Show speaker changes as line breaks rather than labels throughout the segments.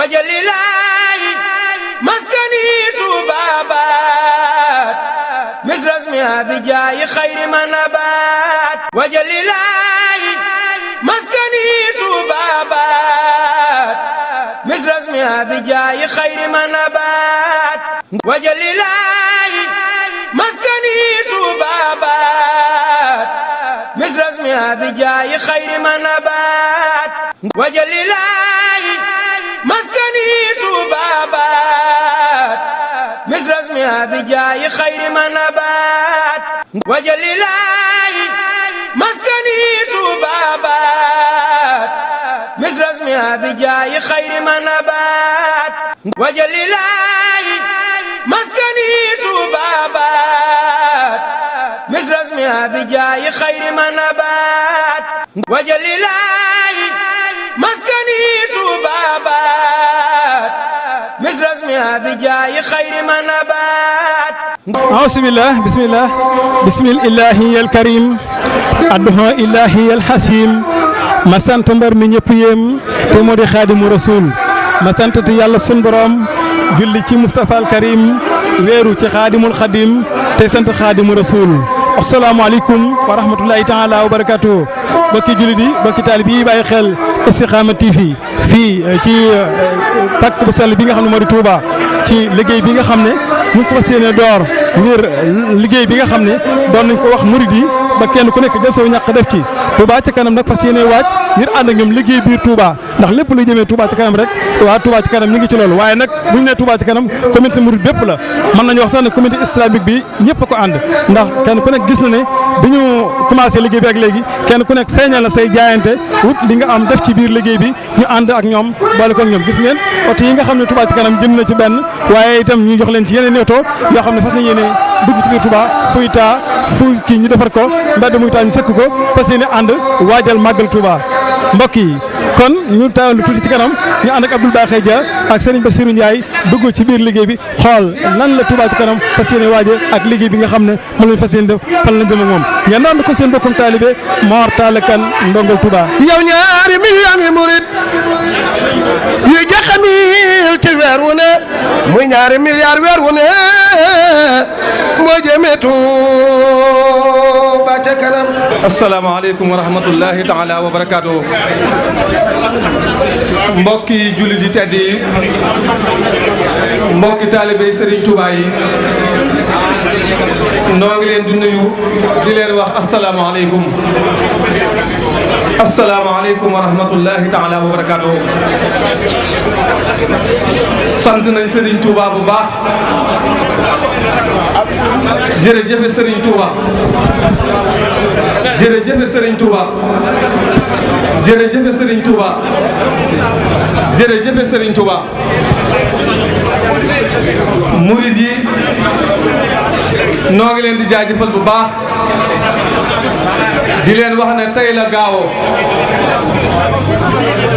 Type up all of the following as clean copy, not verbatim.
wajalilaayi maskani tuubaabaat misrasmi abijaayi xayri manabaat wajalilaayi maskani tuubaabaat misrasmi abijaayi xayri manabaat wajalilaayi maskani tuubaabaat misrasmi abijaayi xayri manabaat wajalilaayi maskani tuubaabaat misrasmi abijaayi xayri manabaat wajalilaayi maskani tuubaabaat misrasmi abijaayi xayri manabaat wajalilaayi maskani tuubaabaat misrasmi abijaayi xayri manabaat wajalilaayi maskani tuubaabaat misrasmi abijaayi xayri manabaat
auzubillah bismillahi al karim adduha illahi al hasim ma sant mbar mi ñëpp yéem te moo di xaadimu rasul ma sant te yàlla sun borom julli ci Mustafa al Karim weeru ci xaadimul xadim te sant xaadimu rasul asalaamaaleykum wa rahmatullahi taala wa barakatuh bokki jullit yi bokki taalib yi bàyyi xel Istikhama TV fii ci pàkk bu sell bi nga xam ne moo di Touba ci liggéey bi nga xam ne ñu ngi ko fas yéene door ngir liggéey bi nga xam ne doon nañ ko wax murid yi ba kenn ku nekk jël saw ñàq def ci Touba ci kanam nag fas yéene waaj ngir ànd ak ñoom liggéey biir Touba ndax lépp luy jëmee Touba ci kanam rek waa Touba ci kanam ñu ngi ci loolu waaye nag bu ñu nee Touba ci kanam communauté murid bépp la mën nañu wax sax ne communauté islamique bi ñëpp a ko ànd ndax kenn ku nekk gis na ne bi ñu commencé liggéey bi ak léegi kenn ku nekk feeñal na say jaayante wut li nga am def ci biir liggéey bi ñu ànd ak ñoom boole ko ak ñoom gis ngeen oto yi nga xam ne Touba ci kanam jëm na ci benn waaye itam ñu jox leen ci yeneen oto yoo xam ne fas na yéene dugg ci biir Touba fuy taa fu kii ñu defar ko mbedd muy taa ñu sëkk ko fas yéene ànd waajal màggal Touba mbokk yi kon ñu taawlu tuuti ci kanam ñu ànd ak Abdoul Bakhay Dia ak Serigne Bassirou Ndiaye dugg ci biir liggéey bi xool lan la Touba ci kanam fas yéene waaje ak liggéey bi nga xam ne moom lañ fas yéene def fan lañ jëm ak moom ngeen ànd ko seen bokkum taalibe Mor Talla Kane ndongol Touba.
yow ñaari million ngi murit yu jaxamil ci weer wu ne muy ñaari milliard weer wu ne moo jëmee Touba ca kanam.
asalaamaaleykum wa rahmatullahi taala wa barakaatu. mbokki jullit yi tedd yi mbokki taalibe Serigne Touba yi noo ngi leen di nuyu di leen wax asalaamaaleykum asalaamaaleykum wa rahmatullahi taala wa barakaatu. sant nañ Serigne Touba bu baax jërëjëf Serigne Touba jërëjëf Serigne Touba jërëjëf Serigne Touba jërëjëf Serigne Touba murid yi noo ngi leen di jaajëfal bu baax di leen wax ne tey la gaawo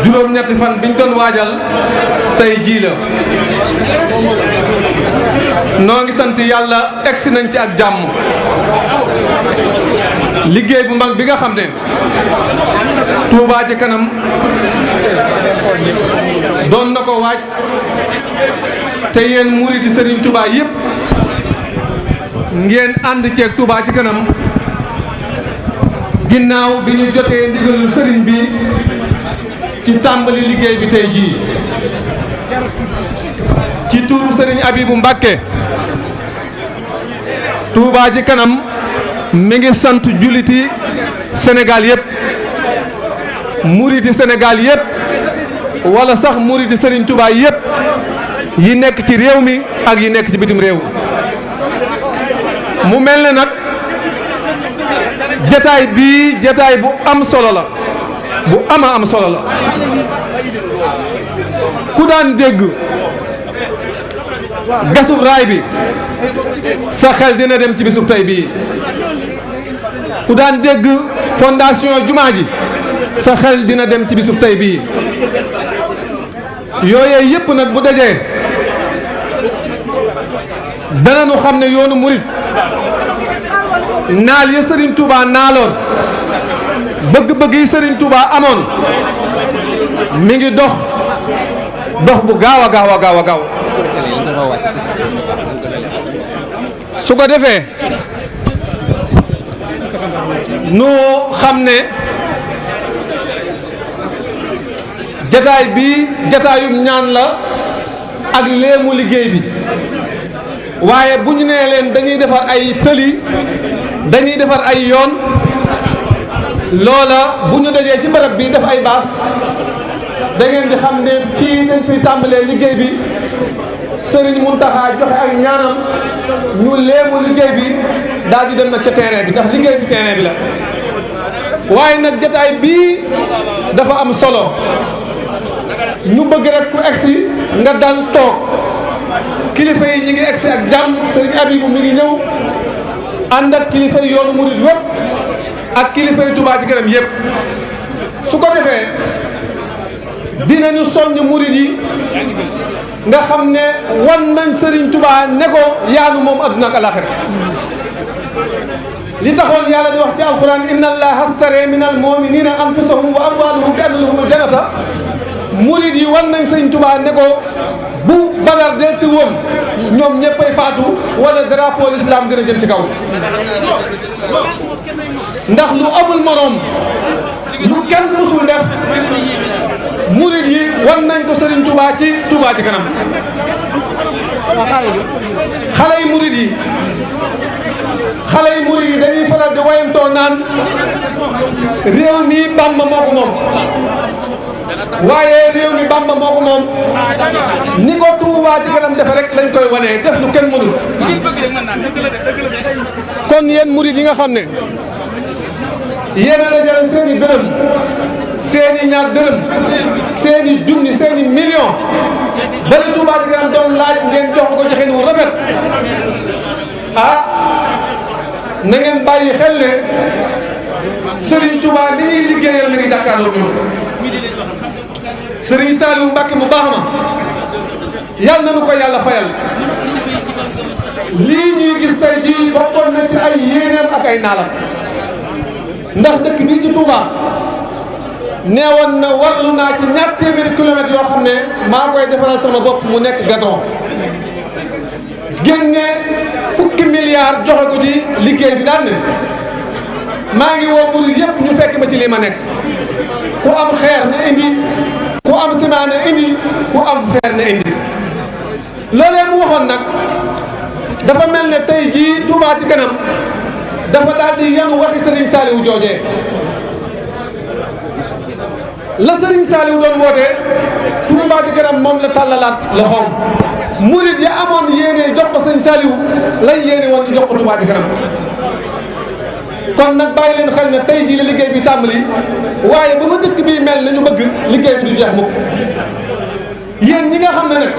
juróom-ñetti fan biñ doon waajal tey jii la noo ngi sant yàlla egsi nañ ci ak jàmm liggéey bu mag bi nga xam ne Touba ci kanam doon na ko waaj te yéen murid Serigne Touba yëpp ngeen ànd ceeg Touba ci kanam ginnaaw bi ñu jotee ndigalul Serigne bi ci tàmbali liggéey bi tey jii ci turu Serigne Abibou Mbacké Touba ci kanam mi ngi sant julliti Sénégal yëpp muriti Sénégal yëpp wala sax muriti Serigne Touba yëpp yi nekk ci réew mi ak yi nekk ci bitim réew mu mel ne nag jataay bii jataay bu am solo la bu ama am solo la ku daan dégg gasub raay bi sa xel dina dem ci bisub tey bii ku daan dégg fondation jumaa ji sa xel dina dem ci bisub tey bii yooyee yëpp nag bu dajee danañu xam ne yoonu murit naal ya Serigne Touba naaloon bëgg-bëgg yi Serigne Touba amoon mi ngi dox dox bu gaaw a gaaw a gaaw a gaaw su ko defee nu xam ne jataay bii jataayum ñaan la ak léemu liggéey bi waaye bu ñu nee leen dañuy defar ay tëli dañuy defar ay yoon loola bu ñu dajee ci barab bi def ay baas da ngeen di xam ne fii dañ fiy tàmbalee liggéey bi Sëriñ Muntaxa joxe ak ñaanam ñu léemu liggéey bi daal di dem nag ca terrain bi ndax liggéey bi terrain bi la waaye nag jataay bii dafa am solo ñu bëgg rek ku egsi nga dal toog kilifa yi ñi ngi egsi ak jàmm Sëriñ Abibu mi ngi ñëw ànd ak kilifa yi yoonu murid wépp ak kilifa yi Touba ci kanam yëpp su ko defee dinañu soññ murid yi nga xam ne wan nañ Serigne Touba ne ko yaanu moom adduna ak alaxira li taxoon yàlla di wax ci alquran inna allaha astara min almuminina anfusahum wa amwaluhum bi anna lahumul jannata murid yi wan nañ Serigne Touba ne ko bu Badar del si woon ñoom ñëppay faatu wala drapeau l'islam gën a jëm ci kaw ndax lu amul moroom lu kenn musul def murid yi wan nañ ko Serigne Touba ci Touba ci kanam xale yi murid yi dañuy faral di wayantoo naan réew mi Bamba moo ko moom waaye réew mi Bamba moo ko moom ni ko Touba ci kanam defe rek lañ koy wanee def lu kenn mënul kon yéen murid yi nga xam ne yéen a dajale seen i dërëm seen i ñaar dërëm seen i junni seen i million bari Touba ci kanam doon laaj ngeen jox ko joxe nu rafet ah na ngeen bàyyi xel ne Serigne Touba ni ñuy liggéeyal mi ngi jàkkaarloo ñoom Serigne Saliou Mbacke mu baax ma yal na nu ko yàlla fayal lii ñuy gis tey jii bokkoon na ci ay yéeneem ak ay naalam ndax dëkk bii ci Touba neewoon na warlu naa ci ñaar téeméeri kilomètres yoo xam ne maa koy defaral sama bopp mu nekk gadon génne fukki milliards joxe ko ci liggéey bi daan ne maa ngi woo murid yëpp ñu fekk ma ci lii ma nekk ku am xeer na indi ku am ciment na indi ku am fer na indi loolee mu waxoon nag dafa mel ne tey jii Touba ci kanam dafa daal di yanu waxi Serigne Saliou joojee la Serigne Saliou doon woote Touba ci kanam moom la tàllalaat loxoom murid ya amoon yéene jox ko Serigne Saliou lay yéene woon ñu jox ko Touba ci kanam kon nag bàyyi leen xel ne tey jii la liggéey bi tàmbali waaye ba ma dëkk bii mel na ñu bëgg liggéey bi du jeex mukk yéen ñi nga xam ne nag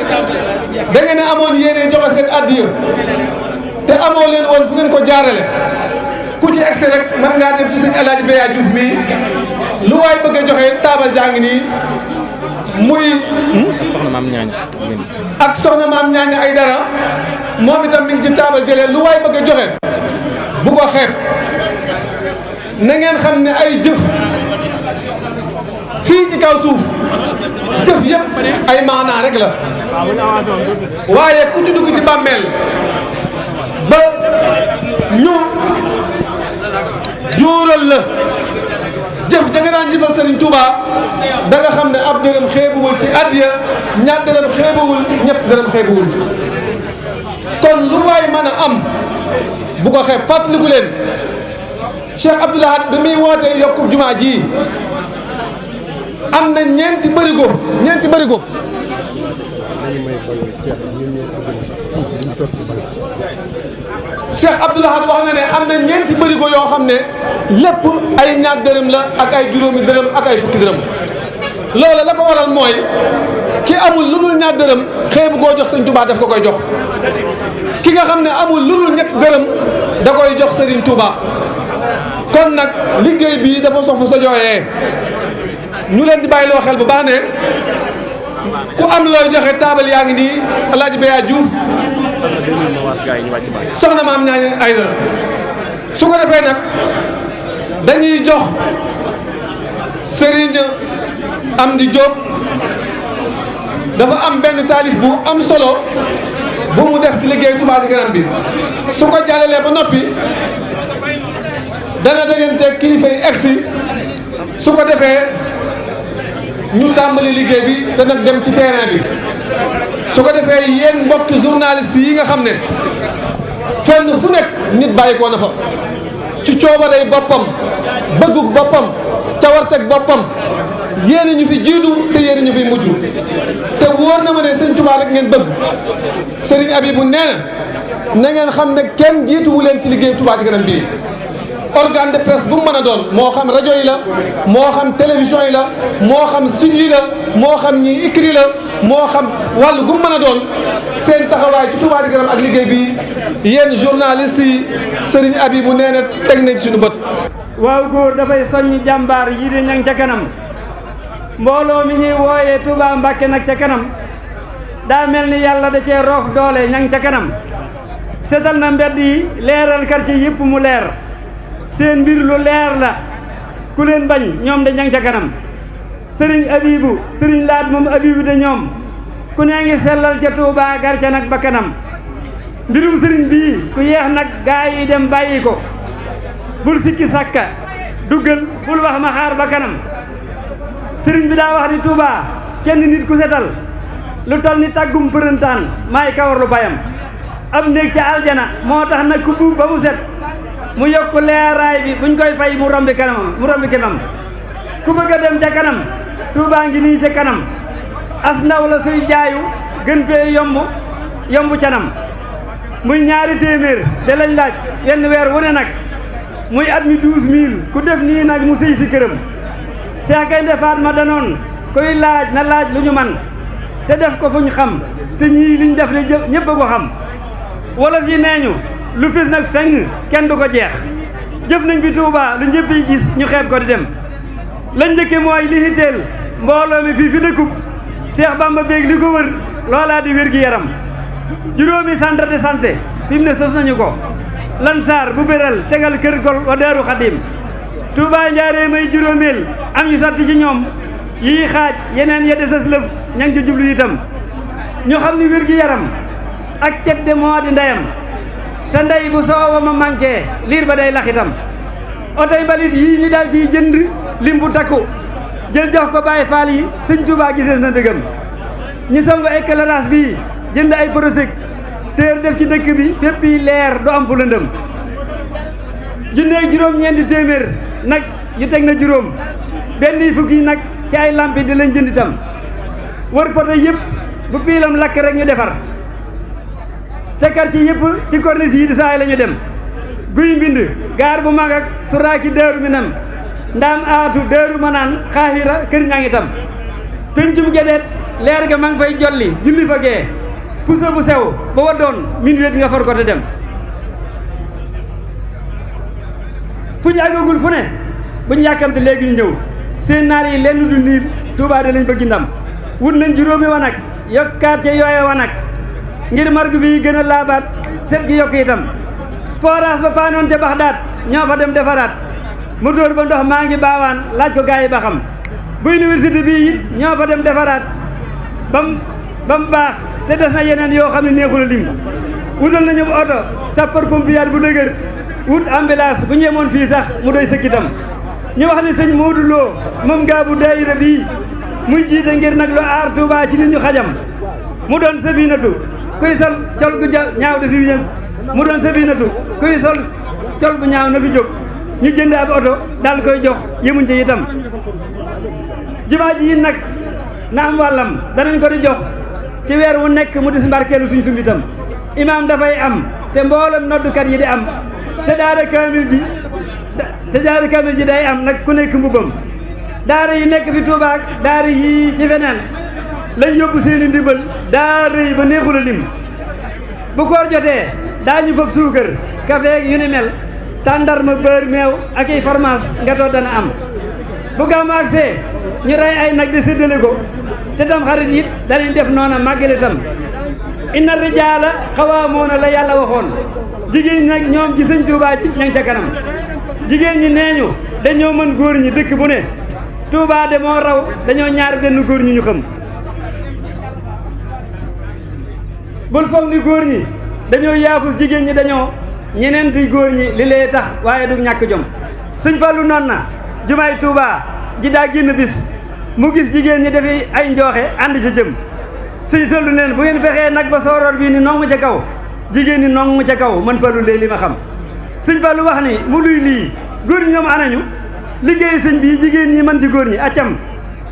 da ngeen a amoon yéene joxe seen addiya te amoo leen woon fu ngeen ko jaarale ku ci egsi rek mën ngaa dem ci sëñ Alaaji Beya Diouf mii lu waay bëgg a joxe taabal jaa ngi nii muy
soxna maam ñaaña
ak soxna maam ñaaña ay dara moom itam mi ngi ci taabal jëlee lu waay bëgg a joxe bu ko xeeb na ngeen xam ne ay jëf fii ci kaw suuf jëf yëpp ay maanaa rek la waaye ku ci dugg ci bàmmeel ba ñu juural la jëf da nga daan jëfal Serigne Touba da nga xam ne ab dërëm xeebuwul ci addiya ñaar dërëm xeebuwul ñett dërëm xeebuwul kon lu waay mën a am bu ko xeeb fàttaliku leen Cheikh Abdou Lahad bi muy wootee yokku jumaa ji am na ñeenti bërigo Cheikh Abdou Lahad wax na ne am na ñeenti bërigo yoo xam ne lépp ay ñaar dërëm la ak ay juróomi dërëm ak ay fukki dërëm loola la ko waral mooy ki amul lu dul ñaar dërëm xeebu koo jox Sëñ Touba daf ko koy jox ki nga xam ne amul lu dul ñett dërëm da koy jox Serigne Touba kon nag liggéey bii dafa sofu sa jooyee ñu leen di bàyyi loo xel bu baax ne ku am looy joxe taabal yaa ngi nii Alaaji Beya Diouf soxna maam ñaañu ay la su ko defee nag dañuy jox Serigne Amdi Diop dafa am benn taalif bu am solo bu mu def ci liggéey Touba Ca Kanam bi su ko jàllalee ba noppi dana dégganteeg kilifa yi egsi su ko defee ñu tàmbali liggéey bi te nag dem ci terrain bi su ko defee yéen mbokki journaliste yi nga xam ne fenn fu nekk nit bàyyi ko na fa ci coobarey boppam bëggug boppam cawarteg boppam yéen ñu fi jiitu te yéen ñu fi mujj te wóor na ma ne sëñ Tuubaa rek ngeen bëgg sëriñ Abibu nee na ngeen xam ne kenn jiituwu leen ci liggéey Touba Ca Kanam bii organe de presse bu mu mën a doon moo xam rajo yi la moo xam télévision yi la moo xam site yi la moo xam ñi écrit la moo xam wàllu gu mu mën a doon seen taxawaay ci Touba Ca Kanam ak liggéey bi yéen journaliste yi sëriñ Abibu nee na teg nañ ci suñu bët.
waaw góor dafay soññi jàmbaar yi di ñang ca kanam mbooloo mi ñuy wooyee Touba Mbàkke nag ca kanam daa mel ni yàlla da cee roof doole ñang ca kanam setal na mbedd yi leeral quartier yëpp mu leer seen mbir lu leer la ku leen bañ ñoom de ñang ca kanam sëriñ Abibu sëriñ Laat moom Abibu de ñoom ku nee ngi sellal ca Touba gar ca nag ba kanam mbirum sëriñ bii ku yeex nag gaa yi dem bàyyi ko bul sikki sàkka duggal bul wax ma xaar ba kanam sëriñ bi daa wax ni Touba kenn nit ku setal lu tol ni tàggum përëntaan maay kawar lu bayam ab néeg ca aljana moo tax nag ku buub ba mu set mu yokk leeraay bi buñ koy fay mu rombi kanam ku bëgg a dem ca kanam Touba ngi nii ca kanam as ndaw la suy jaayu gën fee yomb canam muy ñaari téeméer de lañ laaj wenn weer wu ne nag muy at mi 12000 ku def nii nag mu sëy si këram Seex Gaynde Fatma danoon koy laaj na laaj lu ñu man te def ko fu ñu xam te ñii liñ def ne ñëpp a ko xam wolof yi nee ñu lu fis nag feng kenn du ko jeex jëf nañ fi Touba lu ñëpp yi gis ñu xeeb ko di dem lañ njëkke mooy li hitteel mbooloo mi fii fi dëkkub Seex Bamba béeg li ko wër loolaa di wér gi yaram juróomi centre de santé fi mu ne sos nañu ko Lansar bu béral tegal kër gol wa Daaru Xadim Touba Njaaree may juróomeel am ñu sotti ci ñoom yii xaaj yeneen ya desas lëf ña ngi ci jublu itam ñu xam ni wér gi yaram ak cet de moo di ndeyam te ndey bu soowa ma manqué liir ba day lax itam otoy mbalit yii ñu daal ciy jënd lim bu takku jël jox ko Baay Faal yi sëñ Touba gisees na dëggam ñu samp éclairage bi jënd ay project teer def ci dëkk bi fépp yi leer du am fu lëndëm junneeg juróom-ñeenti téeméer nag yu teg na juróom benn yi fukki nag ci ay lampi di leen jënd itam wër poto yëpp bu piilam lakk rek ñu defar te quartier yëpp ci corniche yi di saay la ñu dem guy mbind gaar bu mag ak suraaki Daaru Minam ndaam aatu Daaru Manaan xaaxira kër ñaa ngi tam pencum gedeet leer ga ma ngi fay jolli julli fa gee puso bu sew ba wa doon min wet nga for ko te dem fu ñu àggagul fu ne bu ñu yàkkamte léegi ñu ñëw seen naar yi lenn du niir Touba de lañ bëgg ndam wut nañ juróomi wanag yokkaat ca yooye wanag ngir margu bi gën a laabaat set gi yokk itam forage ba paanoon ca Baxdaat ñoo fa dem defaraat moteur ba ndox maa ngi baawaan laaj ko gars yi ba xam bu université bi it ñoo fa dem defaraat bam baax te des na yeneen yoo xam ne neexul a lim wutal nañu oto sapeur pompier bu dëgër wut ambulance bu ñu yemoon fii sax mu doy sëkkitam ñu wax ne sëñ Modou Lo moom gaa bu daayira bii muy jiite ngir nag lu aar Touba ci nit ñu xajam mu doon safinatu kuy sol col gu ñaaw da fi yëg mu doon safinatu kuy sol col gu ñaaw na fi jóg ñu jënd ab oto daal koy jox yemuñ ci itam jumaa ji yi nag na am wàllam danañ ko di jox ci weer wu nekk mu dis mbarkeelu suñ sumbitam imaam dafay am te mboolem noddukat yi di am te daara kaamil ji day am nag ku nekk mbubam daara yi nekk fi Touba ak daara yi ci feneen lañ yóbbu seeni ndimbal daara yi ba neexul a lim bu koor jotee daañu fab suukar café yu ni mel tàndarma beurre meew ak ay fromage nga too dana am bu gàmmu agsee ñu rey ay nag di séddale ko te tam xarit it danañ def noona màggale tam inna rijaala xawaamoona la yàlla waxoon jigéen ñi nag ñoom ci sëñ Touba ji ña ngi ca kanam jigéen ñi nee ñu dañoo mën góor ñi dëkk bu ne Touba de moo raw dañoo ñaar benn góor ñu xam bul foog ni góor ñi dañoo yaafus jigéen ñi dañoo ñeneenti góor ñi li lee tax waaye du ñàkk jom sëñ Fallu noon na jumaay Tuubaa ji daa génn bis mu gis jigéen ñi dafay ay njooxe ànd ca jëm sëñ Fallu neen bu ngeen fexee nag ba sooroor bii ni nongu ca kaw jigéen ñi nongu ca kaw man Fallu lee li ma xam sëñ Fallu wax ni mu luy lii góor ñi ñoom anañu liggéey sëñ bi jigéen ñi man ci góor ñi accam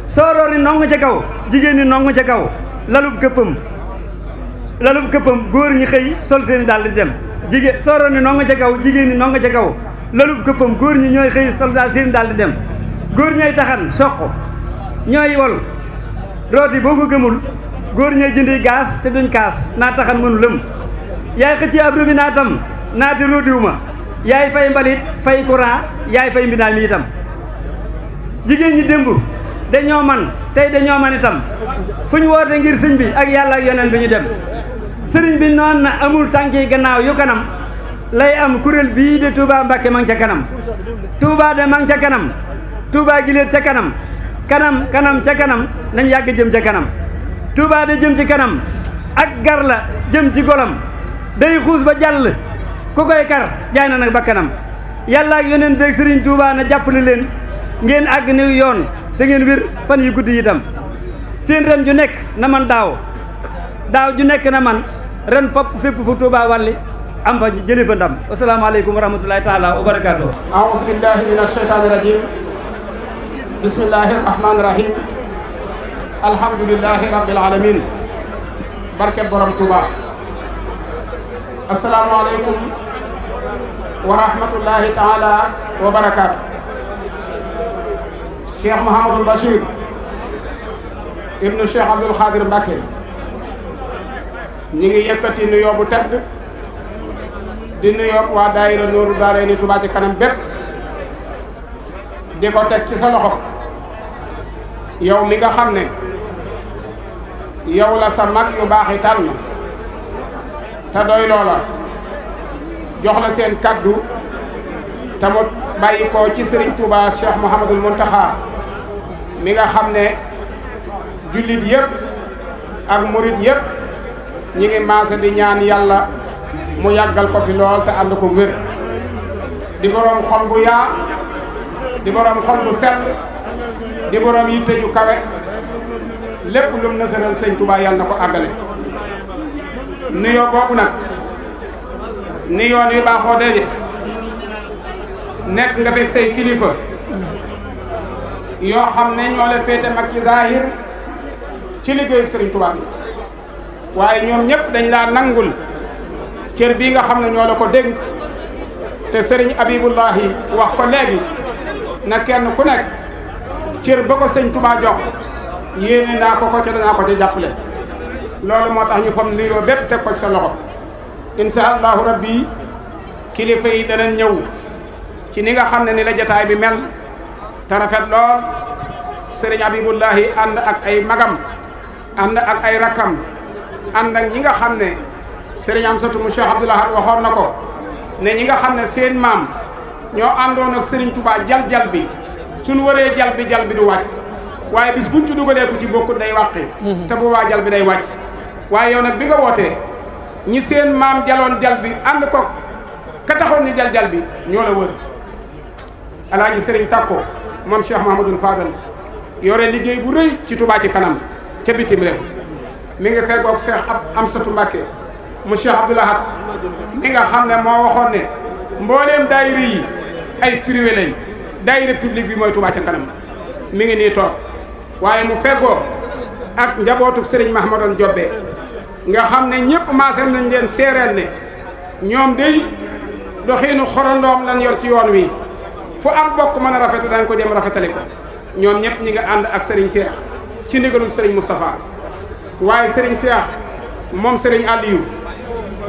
sooroor ni nongu ca kaw jigéen ñi nongu ca kaw lalub këppam góor ñi xëy sol seeni daal di dem jigéen sooroor ni nongu ca kaw jigéen ñi nongu ca kaw lalub këppam góor ñi ñooy xëy sol daal seeni daal di dem góor ñooy taxan soq ñooy wol rooti boo ko gëmul góor ñooy jëndi gaas te duñ kaas naa taxan mënu lëm yaay xëcc ab robi naatam naati róotiwu ma yaay fay mbalit fay courant yaay fay mbindaal mi itam jigéen ñi démb dañoo man tey dañoo man itam fu ñu woote ngir sëñ bi ak yàlla ak yoneen bi ñu dem sëriñ bi noon na amul tànki gannaaw yu kanam lay am kuréel bii de Touba Mbacké ma ngi ca kanam Touba de ma ngi ca kanam Touba giléet ca kanam kanam ca kanam nañ yàgg jëm ca kanam Touba de jëm ci kanam ak gar la jëm ci golam day xuus ba jàll ku koy kar jaay na nag ba kanam yàlla ak yoneen beeg sëriñ Touba na jàppale leen ngeen àgg niw yoon te ngeen wér fan yu guddi itam seen ren ju nekk na man daaw ju nekk na man ren fopp fépp fu Touba walli am fa jëlee fa ndam asalaamaaleykum wa rahmatulahi taala wa barakaatu.
aouzu billahi min asheytaani rajim bismillahi rahmaani rahim alhamdulilahi rabbil alamin barke borom Touba asalaamaaleykum wa rahmatulahi taala wa barakaatu. Cheikh Mouhamadul Bachir ibnu Cheikh Abdoul Khadir Mbacké ñi ngi yëkkati nuyoo bu tedd di nuyoo waa daayira Nuuru Daarayni Touba ci kanam bépp di ko teg ci sa loxo yow mi nga xam ne yow la sa mag yu baax yi tànn te doy loola jox la seen kaddu te mu bàyyi ko ci Serigne Touba Cheikh Mouhamadul Mountakha mi nga xam ne jullit yëpp ak murit yëpp ñi ngi maase di ñaan yàlla mu yàggal ko fi lool te ànd ko wér di boroom xol bu yaa di boroom xol bu sell di boroom yitte ju kawe lépp lum nasaral sëñ Touba yàlla na ko àggale nuyoo boobu nag ni yoon yu baaxoo daje nekk nga fekk say kilifa yoo xam ne ñoo la féete mag ci zahir ci liggéeyu Serigne Touba bi waaye ñoom ñëpp dañ laa nangul cër bii nga xam ne ñoo la ko dénk te Serigne Abibullahi wax ko léegi na kenn ku nekk cër ba ko sëñ Touba jox yéene naa ko ca danaa ko ca jàppale loolu moo tax ñu fam nuyoo bépp teg ko ci sa loxo insha allahu rabbi kilifa yi danañ ñëw ci ni nga xam ne ni la jataay bi mel te rafet lool Serigne Abibullahi ànd ak ay magam ànd ak ay rakkam ànd ak ñi nga xam ne Serigne Amsatu mu Cheikh Abdoul Ahad waxoon na ko ne ñi nga xam ne seen maam ñoo àndoon ak Serigne Touba jal bi suñu waree jal bi du wàcc waaye bis buñ ci dugalee ko ci bokkut day wàqi te bu waa jal bi day wàcc waaye yow nag bi nga wootee ñi seen maam jaloon jal bi ànd ko ka taxoon ni jal bi ñoo la wër alaaji Serigne Takko moom Cheikh Mahamadou Fadal yore liggéey bu rëy ci Touba ci kanam ca bitim réew mi ngi feggoog Cheikh Amsatou Mbacké mu Cheikh Abdoul Ahad mi nga xam ne moo waxoon ne mbooleem daayira yi ay privé lañ daayira public bi mooy Touba ca kanam mi ngi nii toog waaye mu feggoo ak njabootuk Serigne Mahamadoon Jobbe nga xam ne ñëpp maasal nañ leen seereel ne ñoom day doxiinu xorondoom lan yor ci yoon wi fu am bokk mën a rafetu dañ ko dem rafetale ko ñoom ñëpp ñi nga ànd ak Serigne Cheikh ci ndigalul Serigne Moustapha waaye Serigne Cheikh moom Serigne Aliou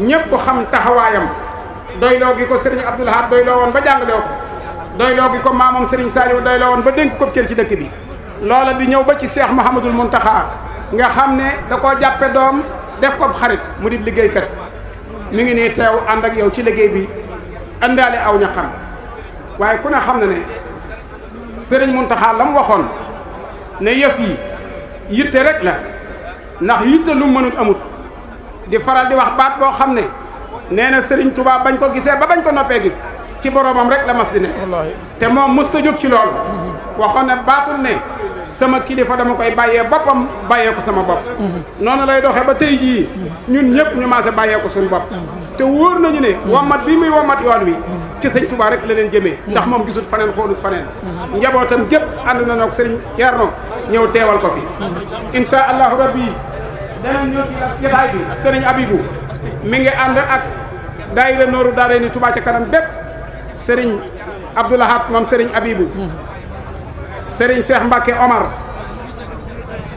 ñëpp xam taxawaayam doyloo gi ko Serigne Abdoul Ahad doyloo woon ba jàngaloo ko doyloo gi ko maamam Serigne Saliou doyloo woon ba dénk ko cër ci dëkk bi loola di ñëw ba ci Cheikh Mouhamadoul Mountakha nga xam ne da koo jàppe doom def ko xarit mu di liggéeykat mi ngi nii teew ànd ak yow ci liggéey bi àndaale aw ñaqam waaye ku ne xam na ne Serigne Mountakha la mu waxoon ne yëf yi yitte rek la ndax yitte lu mënut amut di faral di wax baat boo xam ne nee na Serigne Touba bañ ko gisee ba bañ ko noppee gis ci boromam rek la mas di ne te moom musta jóg ci loolu waxoon ne baatul ne sama kilifa dama koy bàyyee boppam bàyyee ko sama bopp noonu lay doxee ba tey jii ñun ñëpp ñu maase bàyyee ko suñu bopp te wóor nañu ne wommat bii muy wommat yoon wi ci sëñ Touba rek la leen jëmee ndax moom gisut faneen xoolut faneen njabootam gépp ànd na noog sëriñ Thierno ñëw teewal ko fi insha allahu rabbi danañ ñëw ci jotaay bi sëriñ Abibou mi ngi ànd ak daayira Nooru Daarayni Touba ca kanam bépp sëriñ Abdoulahat moom sëriñ Abibou sëriñ Cheikh Mbacke Omar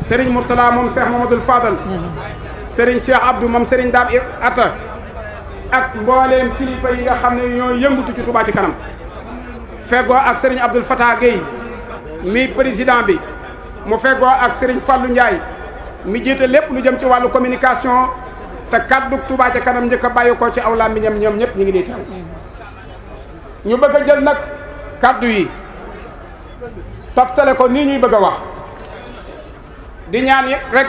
sëriñ Mourtala moom Cheikh Mamadou Fadal sëriñ Cheikh Abdou moom sëriñ Daam Atta ak mbooleem kilifa yi nga xam ne ñoo yëngutu ci Touba ci kanam feggoo ak sëriñ Abdoul Fatah Gueye mi président bi mu feggoo ak sëriñ Fallou Ndiaye mi jiite lépp lu jëm ci wàllu communication te kaddu Touba ci kanam njëkk a bàyyi ko ci aw làmmiñam ñoom ñëpp ñu ngi nii teew ñu bëgg a jël nag kaddu yi taftale ko nii ñuy bëgg a wax di ñaan rek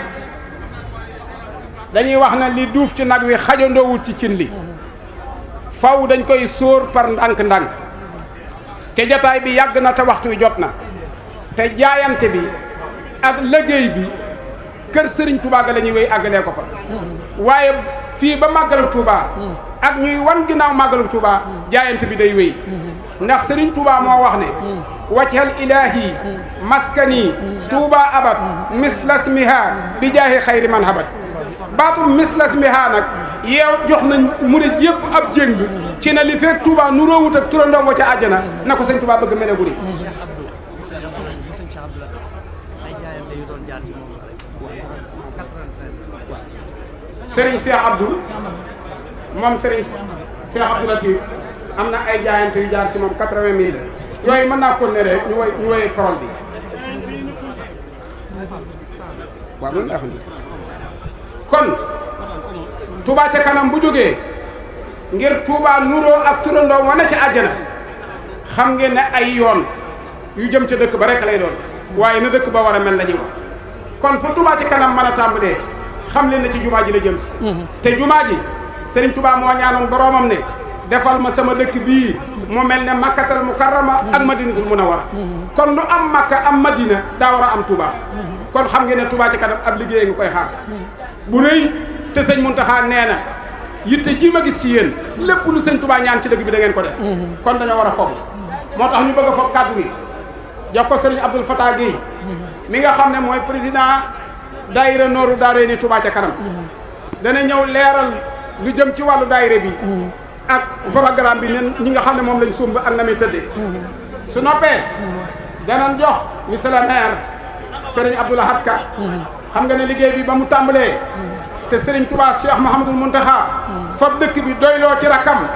dañuy wax ne li duuf ci nag wi xajandoowut ci cin li faw dañ koy sóor par ndànk-ndànk te jataay bi yàgg na te waxtu wi jot na te jaayante bi ak liggéey bi kër Serigne Touba ga la ñuy wéy àggalee ko fa waaye fii ba màggalu Touba ak ñuy wan ginnaaw màggalu Touba jaayante bi day wéy ndax Serigne Touba moo wax ne wajhal ilahi maskani Touba abad mislasmiha bi jaahi xayri man habat baatum mislasmiha nag yeew jox nañ murid yëpp ab jéng ci ne li fekk Touba nu roowut ak turandoom wa ca àjjana na ko sëñ Touba bëgg mele gudi Serigne Cheikh Abdou moom Serigne Cheikh Abdou Latif am na ay jaayante yu jaar ci moom 80 000 yooyu mën naa ko ne rek ñu woy parole bi waaw loolu laa xam ne kon Touba ca kanam bu jógee ngir Touba nuroo ak turandoom wane ca àjjana xam ngeen ne ay yoon yu jëm ca dëkk ba rek lay doon waaye na dëkk ba war a mel la ñuy wax kon fu Touba ca kanam mën a tàmbalee xam leen ne ci jumaa ji la jëm si te jumaa ji Serigne Touba moo ñaanoon boroomam ne defal ma sama dëkk bii mu mel ne makkatal mukarrama ak madinatul munawwara kon lu am makka am madina daa war a am Touba kon xam ngeen ne Touba ci kanam ab liggéey nga koy xaar bu rëy te sëñ Muntaxa nee na yitte ji ma gis ci yéen lépp lu sëñ Touba ñaan ci dëkk bi da ngeen ko def kon dañoo war a foog moo tax ñu bëgg a foog kàddu gi jox ko Serigne Abdoul Fatah Gueye mi nga xam ne mooy président daayira Nooru Daarayni Touba ca kanam dana ñëw leeral lu jëm ci wàllu daayira bi ak programme bi ñi nga xam ne moom lañ sumb ak na muy tëddee su noppee danañ jox monsieur le maire Serigne Abdou Lahad Ka xam nga ne liggéey bi ba mu tàmbalee te Serigne Touba Cheikh Mouhamadoul Mountakha fab dëkk bi doyloo ci rakkam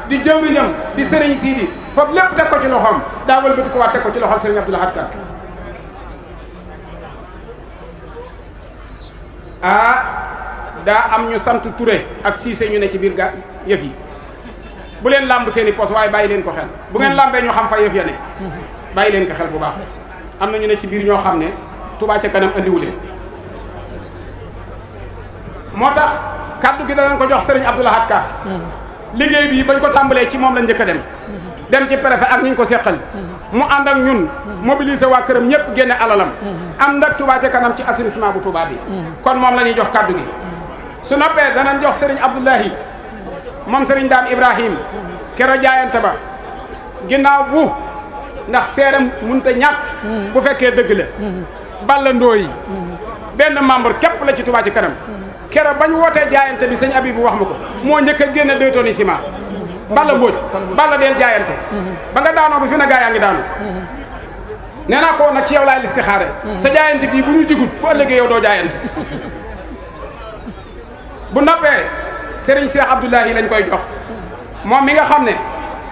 di jëwriñam di Serigne Sidi fab lépp teg ko ci loxoom daa wëlbati ko waat teg ko ci loxol Serigne Abdou Lahad Ka daa am ñu sant Touré ak Cissé ñu ne ci biir yëf yi bu leen làmb seen i pos waaye bàyyi leen ko xel bu ngeen làmbee ñu xam fa yëf ya ne bàyyi leen ko xel bu baax am na ñu ne ci biir ñoo xam ne Touba ca kanam andiwu leen moo tax kaddu gi danañ ko jox Serigne Abdou Lahad Ka liggéey bi bañ ko tàmbalee ci moom lañ njëkk a dem ci préfet ak ñu ñu ko seqal mu ànd ak ñun mobiliser waa këram ñëpp génne alalam ànd ak Touba ca kanam ci assainissement bu Touba bi kon moom la ñuy jox kaddu gi su noppee danañ jox Serigne Abdoulahi moom Serigne Dame Ibrahim kero jaayante ba ginnaaw bu ndax seeram mënut a ñàkk bu fekkee dëgg la ballandoo yi benn membre képp la ci Touba ci kanam kero bañ wootee jaayante bi sëñ Abibou wax ma ko moo njëkk a génne 2 tonnes ciment balla mbóoj balla deel jaayante ba nga daanoo bi fi na gaa yaa ngi daanu nee naa ko nag ci yow laay listixaare sa jaayante gii bu ñu jigut bu ëllëgee yow doo jaayante bu noppee Serigne Cheikh Abdoulahi lañ koy jox moom mi nga xam ne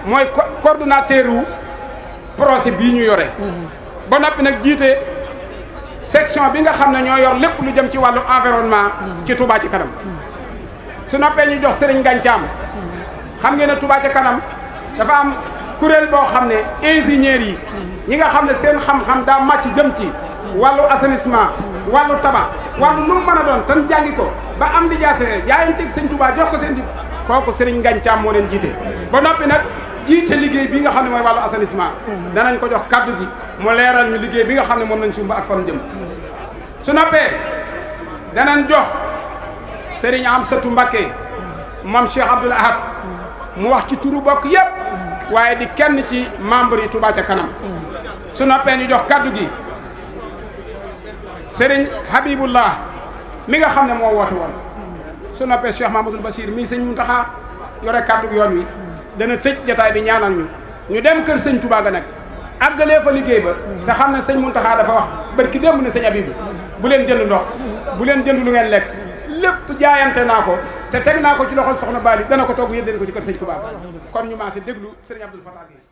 mooy coordonnateur wu projet bii ñu yore ba noppi nag jiite section bi nga xam ne ñoo yor lépp lu jëm ci wàllu environnement ci Touba ci kanam su noppee ñu jox Serigne Gàncaam xam ngeen ne Touba ci kanam dafa am kuréel boo xam ne ingénieurs yi ñi nga xam ne seen xam-xam daa màcc jëm ci wàllu assainissement wàllu tabax wàllu lu mu mën a doon tan jàngi ko ba am di jaase jaayanteeg sëñ Touba jox ko seen di kooku Serigne Ngagne Thiam moo leen jiite ba noppi nag jiite liggéey bi nga xam ne mooy wàllu assainissement danañ ko jox kaddu gi mu leeral ñu liggéey bi nga xam ne moom lañ sumba ak fan jëm su noppee danañ jox Serigne Amsatou Mbacké moom Cheikh Abdoul Ahad mu wax ci turu bokk yëpp waaye di kenn ci membre yi Touba ca kanam su noppee ñu jox kaddu gi Serigne Habibullah mi nga xam ne moo woote woon su noppee Cheikh Mahamadoul Bachir mii sëñ Mountakha yore kaddu gi yoon wi dana tëj jotaay bi ñaanal ñu dem kër sëñ Touba ga nag àggalee fa liggéey ba te xam ne sëñ Mountakha dafa wax barki démb ne sëñ Habib bu leen jënd ndox bu leen jënd lu ngeen lekk lépp jaayante naa ko te teg naa ko ci loxol soxna Bali dana ko togg yéen leen ko ci kër sëñ Touba kon ñu maase déglu sëriñ Abdoul Fatah